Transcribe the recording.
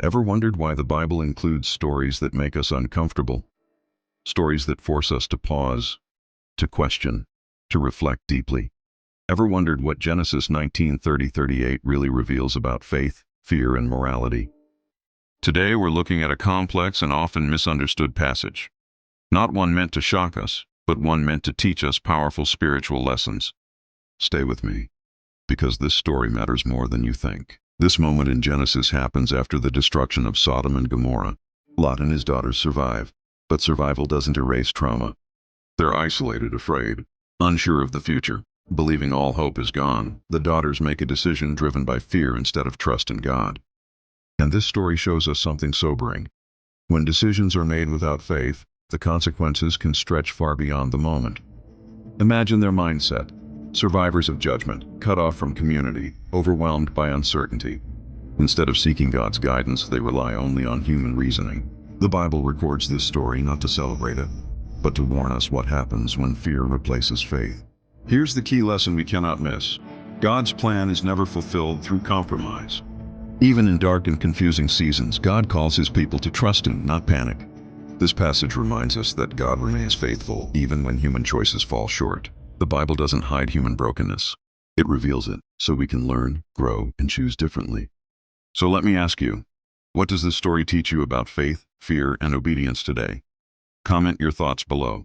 Ever wondered why the Bible includes stories that make us uncomfortable? Stories that force us to pause, to question, to reflect deeply. Ever wondered what Genesis 19:30-38 really reveals about faith, fear, and morality? Today we're looking at a complex and often misunderstood passage. Not one meant to shock us, but one meant to teach us powerful spiritual lessons. Stay with me, because this story matters more than you think. This moment in Genesis happens after the destruction of Sodom and Gomorrah. Lot and his daughters survive, but survival doesn't erase trauma. They're isolated, afraid, unsure of the future, believing all hope is gone. The daughters make a decision driven by fear instead of trust in God. And this story shows us something sobering. When decisions are made without faith, the consequences can stretch far beyond the moment. Imagine their mindset: survivors of judgment, cut off from community, overwhelmed by uncertainty. Instead of seeking God's guidance, they rely only on human reasoning. The Bible records this story not to celebrate it, but to warn us what happens when fear replaces faith. Here's the key lesson we cannot miss. God's plan is never fulfilled through compromise. Even in dark and confusing seasons, God calls his people to trust him, not panic. This passage reminds us that God remains faithful even when human choices fall short. The Bible doesn't hide human brokenness. It reveals it so we can learn, grow, and choose differently. So let me ask you, what does this story teach you about faith, fear, and obedience today? Comment your thoughts below.